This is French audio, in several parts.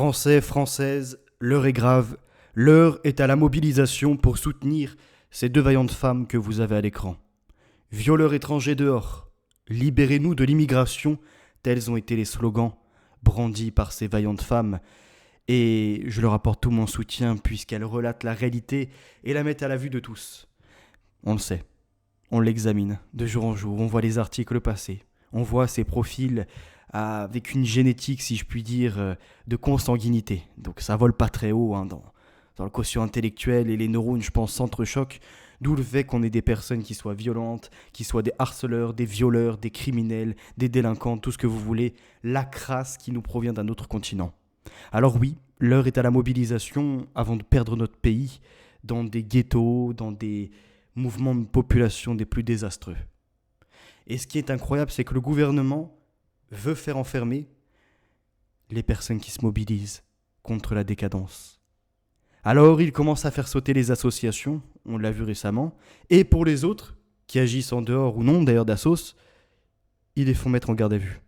Français, Françaises, l'heure est grave. L'heure est à la mobilisation pour soutenir ces deux vaillantes femmes que vous avez à l'écran. Violeurs étrangers dehors. Libérez-nous de l'immigration. Tels ont été les slogans brandis par ces vaillantes femmes. Et je leur apporte tout mon soutien puisqu'elles relatent la réalité et la mettent à la vue de tous. On le sait. On l'examine de jour en jour. On voit les articles passer. On voit ces profils avec une génétique, si je puis dire, de consanguinité. Donc ça vole pas très haut dans le quotient intellectuel et les neurones, je pense, s'entrechoquent. D'où le fait qu'on ait des personnes qui soient violentes, qui soient des harceleurs, des violeurs, des criminels, des délinquants, tout ce que vous voulez. La crasse qui nous provient d'un autre continent. Alors oui, l'heure est à la mobilisation avant de perdre notre pays dans des ghettos, dans des mouvements de population des plus désastreux. Et ce qui est incroyable, c'est que le gouvernement veut faire enfermer les personnes qui se mobilisent contre la décadence. Alors il commence à faire sauter les associations, on l'a vu récemment, et pour les autres, qui agissent en dehors ou non d'ailleurs d'assos, ils les font mettre en garde à vue.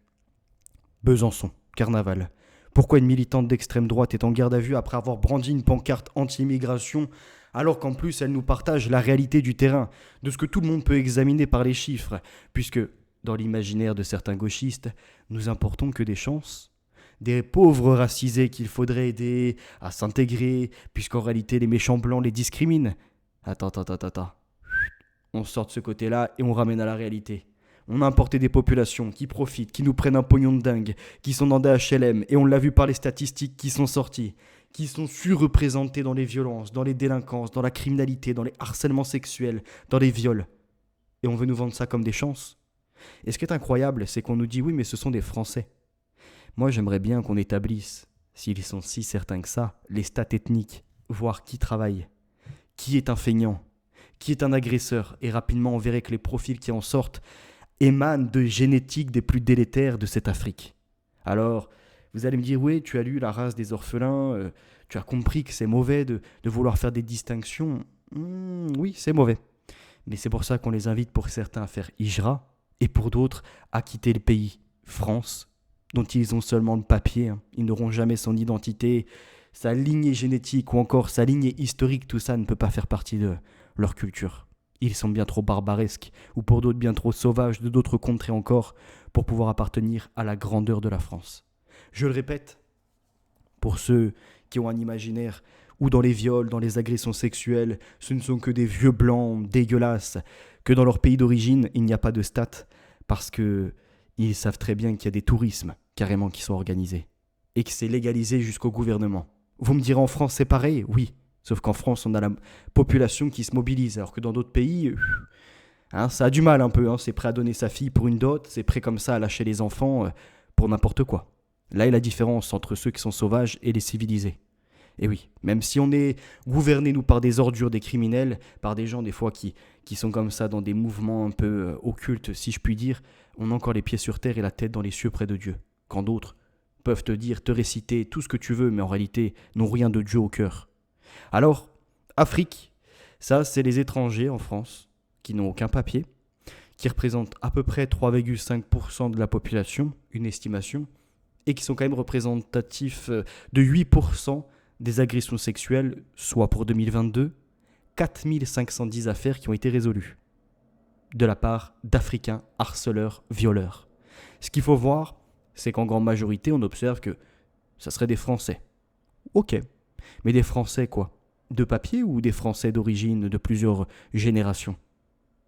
Besançon, carnaval. Pourquoi une militante d'extrême droite est en garde à vue après avoir brandi une pancarte anti-immigration alors qu'en plus elle nous partage la réalité du terrain, de ce que tout le monde peut examiner par les chiffres, puisque dans l'imaginaire de certains gauchistes, nous importons que des chances, des pauvres racisés qu'il faudrait aider à s'intégrer, puisqu'en réalité les méchants blancs les discriminent. Attends. On sort de ce côté-là et on ramène à la réalité. On a importé des populations qui profitent, qui nous prennent un pognon de dingue, qui sont dans des HLM, et on l'a vu par les statistiques qui sont sorties, qui sont surreprésentées dans les violences, dans les délinquances, dans la criminalité, dans les harcèlements sexuels, dans les viols. Et on veut nous vendre ça comme des chances. Et ce qui est incroyable, c'est qu'on nous dit oui, mais ce sont des Français. Moi, j'aimerais bien qu'on établisse, s'ils sont si certains que ça, les stats ethniques, voir qui travaille, qui est un feignant, qui est un agresseur. Et rapidement, on verrait que les profils qui en sortent émanent de génétiques des plus délétères de cette Afrique. Alors, vous allez me dire, oui, tu as lu La race des orphelins, tu as compris que c'est mauvais de vouloir faire des distinctions. Oui, c'est mauvais. Mais c'est pour ça qu'on les invite pour certains à faire hijra et pour d'autres à quitter le pays, France, dont ils ont seulement le papier. Ils n'auront jamais son identité, sa lignée génétique ou encore sa lignée historique, tout ça ne peut pas faire partie de leur culture. Ils sont bien trop barbaresques, ou pour d'autres bien trop sauvages de d'autres contrées encore, pour pouvoir appartenir à la grandeur de la France. Je le répète, pour ceux qui ont un imaginaire où dans les viols, dans les agressions sexuelles, ce ne sont que des vieux blancs dégueulasses, que dans leur pays d'origine, il n'y a pas de stats, parce qu'ils savent très bien qu'il y a des tourismes carrément qui sont organisés, et que c'est légalisé jusqu'au gouvernement. Vous me direz en France c'est pareil ? Oui, sauf qu'en France on a la population qui se mobilise, alors que dans d'autres pays, ça a du mal un peu, c'est prêt à donner sa fille pour une dot, c'est prêt comme ça à lâcher les enfants pour n'importe quoi. Là est la différence entre ceux qui sont sauvages et les civilisés. Et oui, même si on est gouverné, nous, par des ordures, des criminels, par des gens, des fois, qui sont comme ça, dans des mouvements un peu occultes, si je puis dire, on a encore les pieds sur terre et la tête dans les cieux près de Dieu. Quand d'autres peuvent te dire, te réciter tout ce que tu veux, mais en réalité, n'ont rien de Dieu au cœur. Alors, Afrique, ça, c'est les étrangers en France, qui n'ont aucun papier, qui représentent à peu près 3,5% de la population, une estimation, et qui sont quand même représentatifs de 8% des agressions sexuelles, soit pour 2022, 4510 affaires qui ont été résolues de la part d'Africains harceleurs, violeurs. Ce qu'il faut voir, c'est qu'en grande majorité, on observe que ça serait des Français. Ok, mais des Français quoi ? De papier ou des Français d'origine de plusieurs générations ?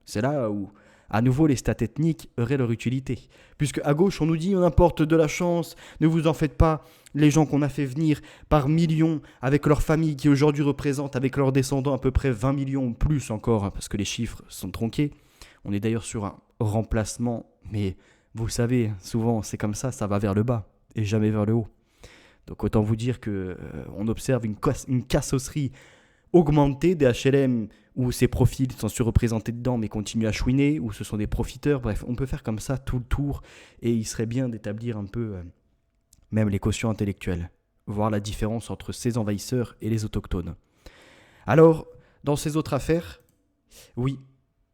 C'est là où, à nouveau, les stats ethniques auraient leur utilité. Puisque à gauche, on nous dit on apporte de la chance, ne vous en faites pas. Les gens qu'on a fait venir par millions avec leurs familles qui aujourd'hui représentent avec leurs descendants à peu près 20 millions ou plus encore, parce que les chiffres sont tronqués. On est d'ailleurs sur un remplacement, mais vous savez, souvent c'est comme ça va vers le bas et jamais vers le haut. Donc autant vous dire qu'on observe une cassosserie augmentée des HLM où ces profils sont surreprésentés dedans mais continuent à chouiner, où ce sont des profiteurs. Bref, on peut faire comme ça tout le tour et il serait bien d'établir un peu même les quotients intellectuels, voir la différence entre ces envahisseurs et les autochtones. Alors, dans ces autres affaires, oui,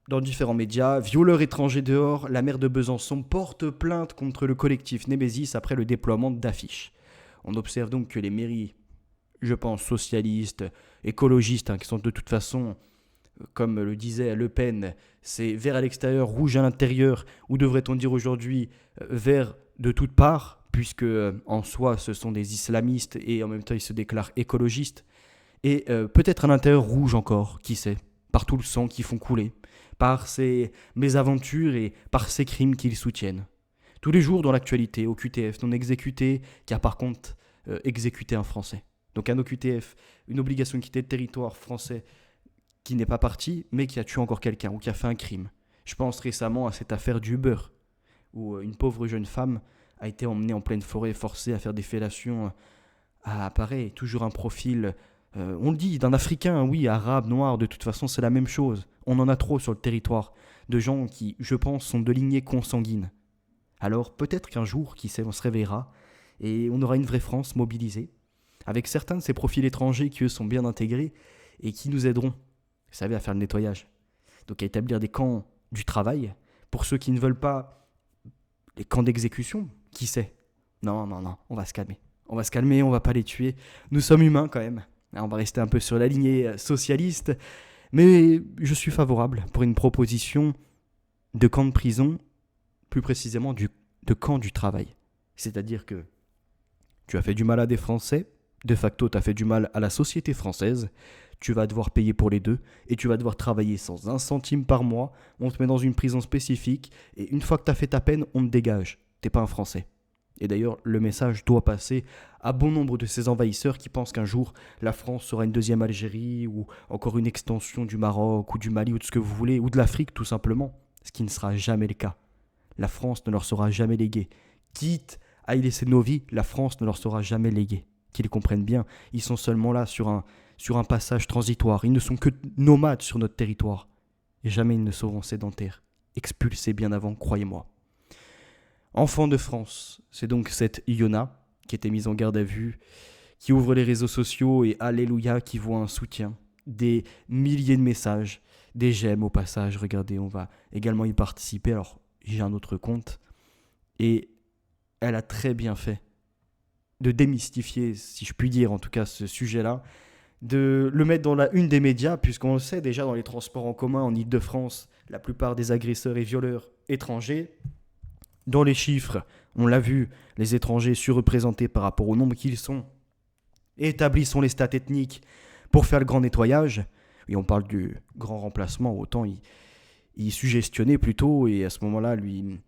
dans différents médias, violeurs étrangers dehors, la maire de Besançon porte plainte contre le collectif Némésis après le déploiement d'affiches. On observe donc que les mairies, je pense, socialistes, écologistes, qui sont de toute façon, comme le disait Le Pen, c'est vert à l'extérieur, rouge à l'intérieur, ou devrait-on dire aujourd'hui vert de toutes parts, puisque en soi ce sont des islamistes et en même temps ils se déclarent écologistes, et peut-être à l'intérieur rouge encore, qui sait, par tout le sang qu'ils font couler, par ces mésaventures et par ces crimes qu'ils soutiennent. Tous les jours dans l'actualité, au QTF non exécuté, qui a par contre exécuté un Français. Donc un OQTF, une obligation de quitter le territoire français qui n'est pas parti, mais qui a tué encore quelqu'un ou qui a fait un crime. Je pense récemment à cette affaire du Uber, où une pauvre jeune femme a été emmenée en pleine forêt, forcée à faire des fellations à pareil, toujours un profil, on le dit, d'un Africain, oui, arabe, noir, de toute façon c'est la même chose. On en a trop sur le territoire, de gens qui, je pense, sont de lignée consanguine. Alors peut-être qu'un jour, qui sait, on se réveillera, et on aura une vraie France mobilisée, avec certains de ces profils étrangers qui eux sont bien intégrés, et qui nous aideront, vous savez, à faire le nettoyage. Donc à établir des camps du travail, pour ceux qui ne veulent pas les camps d'exécution, qui sait. Non, on va se calmer. On va se calmer, on va pas les tuer. Nous sommes humains quand même. On va rester un peu sur la lignée socialiste. Mais je suis favorable pour une proposition de camp de prison, plus précisément de camp du travail. C'est-à-dire que tu as fait du mal à des Français, de facto tu as fait du mal à la société française, tu vas devoir payer pour les deux et tu vas devoir travailler sans un centime par mois, on te met dans une prison spécifique et une fois que tu as fait ta peine, on te dégage. T'es pas un Français. Et d'ailleurs, le message doit passer à bon nombre de ces envahisseurs qui pensent qu'un jour, la France sera une deuxième Algérie ou encore une extension du Maroc ou du Mali ou de ce que vous voulez, ou de l'Afrique tout simplement, ce qui ne sera jamais le cas. La France ne leur sera jamais léguée. Quitte à y laisser nos vies, la France ne leur sera jamais léguée. Qu'ils comprennent bien, ils sont seulement là sur un passage transitoire. Ils ne sont que nomades sur notre territoire. Et jamais ils ne seront sédentaires. Expulsés bien avant, croyez-moi. Enfant de France, c'est donc cette Iona qui était mise en garde à vue, qui ouvre les réseaux sociaux et alléluia qui voit un soutien, des milliers de messages, des j'aime au passage, regardez, on va également y participer, alors j'ai un autre compte, et elle a très bien fait de démystifier, si je puis dire en tout cas ce sujet-là, de le mettre dans la une des médias, puisqu'on le sait déjà dans les transports en commun en Ile-de-France, la plupart des agresseurs et violeurs étrangers. Dans les chiffres, on l'a vu, les étrangers surreprésentés par rapport au nombre qu'ils sont. Établissons les stats ethniques pour faire le grand nettoyage. Et on parle du grand remplacement, autant il suggestionnait plutôt, et à ce moment-là, lui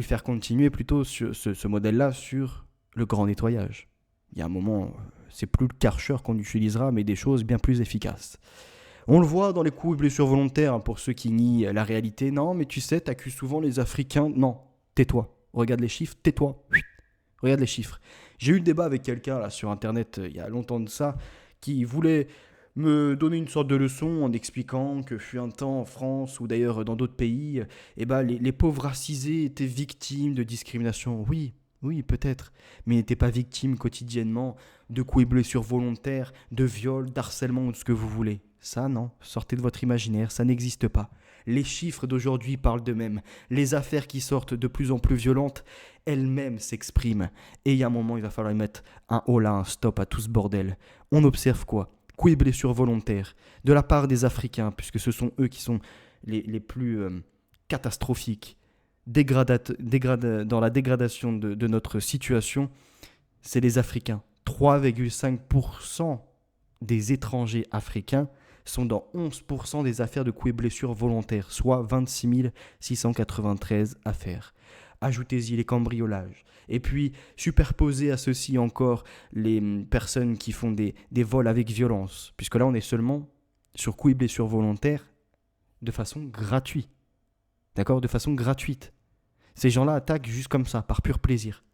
faire continuer plutôt sur ce modèle-là sur le grand nettoyage. Il y a un moment, c'est plus le Karcher qu'on utilisera, mais des choses bien plus efficaces. On le voit dans les coups et blessures volontaires, pour ceux qui nient la réalité. Non, mais tu sais, t'accuses souvent les Africains. Non, tais-toi. Regarde les chiffres, tais-toi. Regarde les chiffres. J'ai eu le débat avec quelqu'un là sur Internet il y a longtemps de ça, qui voulait me donner une sorte de leçon en expliquant que fut un temps en France ou d'ailleurs dans d'autres pays, les pauvres racisés étaient victimes de discrimination. Oui, peut-être, mais ils n'étaient pas victimes quotidiennement de coups et blessures volontaires, de viols, d'harcèlement ou de ce que vous voulez. Ça, non, sortez de votre imaginaire, ça n'existe pas. Les chiffres d'aujourd'hui parlent d'eux-mêmes. Les affaires qui sortent de plus en plus violentes, elles-mêmes s'expriment. Et il y a un moment, il va falloir mettre un holà, un stop à tout ce bordel. On observe quoi ? Coups et blessures volontaires de la part des Africains, puisque ce sont eux qui sont les plus catastrophiques, dans la dégradation de notre situation, c'est les Africains. 3,5% des étrangers africains sont dans 11% des affaires de coups et blessures volontaires, soit 26 693 affaires. Ajoutez-y les cambriolages. Et puis, superposez à ceci encore les personnes qui font des vols avec violence, puisque là, on est seulement sur coups et blessures volontaires de façon gratuite. D'accord ? De façon gratuite. Ces gens-là attaquent juste comme ça, par pur plaisir.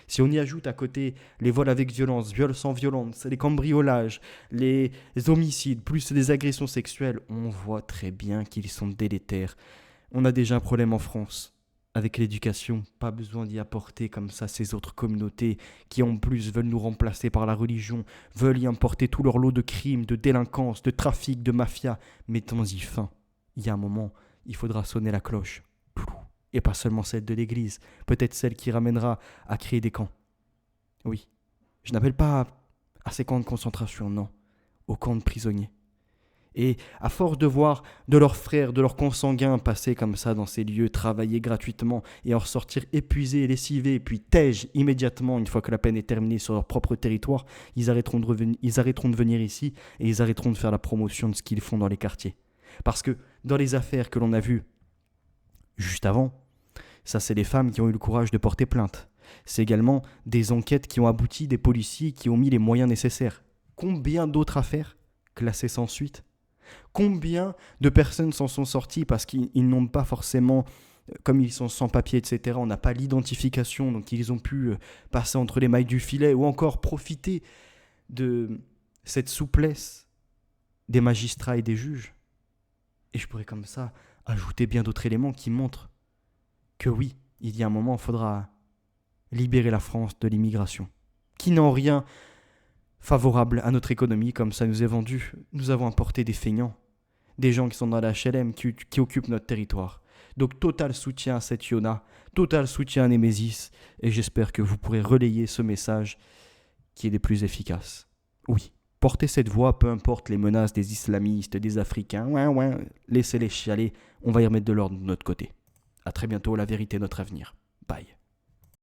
Si on y ajoute à côté les vols avec violence, viols sans violence, les cambriolages, les homicides, plus les agressions sexuelles, on voit très bien qu'ils sont délétères. On a déjà un problème en France avec l'éducation, pas besoin d'y apporter comme ça ces autres communautés qui en plus veulent nous remplacer par la religion, veulent y importer tout leur lot de crimes, de délinquance, de trafic, de mafia. Mettons-y fin. Il y a un moment, il faudra sonner la cloche. Et pas seulement celle de l'Église, peut-être celle qui ramènera à créer des camps. Oui, je n'appelle pas à ces camps de concentration, non, aux camps de prisonniers. Et à force de voir de leurs frères, de leurs consanguins passer comme ça dans ces lieux, travailler gratuitement et en ressortir épuisés, lessivés, puis tèges immédiatement une fois que la peine est terminée sur leur propre territoire, ils arrêteront de venir ici et ils arrêteront de faire la promotion de ce qu'ils font dans les quartiers. Parce que dans les affaires que l'on a vues juste avant, ça c'est les femmes qui ont eu le courage de porter plainte. C'est également des enquêtes qui ont abouti, des policiers qui ont mis les moyens nécessaires. Combien d'autres affaires classées sans suite ? Combien de personnes s'en sont sorties parce qu'ils n'ont pas forcément, comme ils sont sans papier, etc., on n'a pas l'identification, donc ils ont pu passer entre les mailles du filet ou encore profiter de cette souplesse des magistrats et des juges. Et je pourrais comme ça ajouter bien d'autres éléments qui montrent que oui, il y a un moment, il faudra libérer la France de l'immigration, qui n'ont rien favorable à notre économie, comme ça nous est vendu. Nous avons importé des feignants, des gens qui sont dans la HLM, qui occupent notre territoire. Donc total soutien à cette Yona, total soutien à Némésis, et j'espère que vous pourrez relayer ce message qui est des plus efficaces. Oui, portez cette voix, peu importe les menaces des islamistes, des Africains, laissez-les chialer, on va y remettre de l'ordre de notre côté. À très bientôt, la vérité est notre avenir. Bye.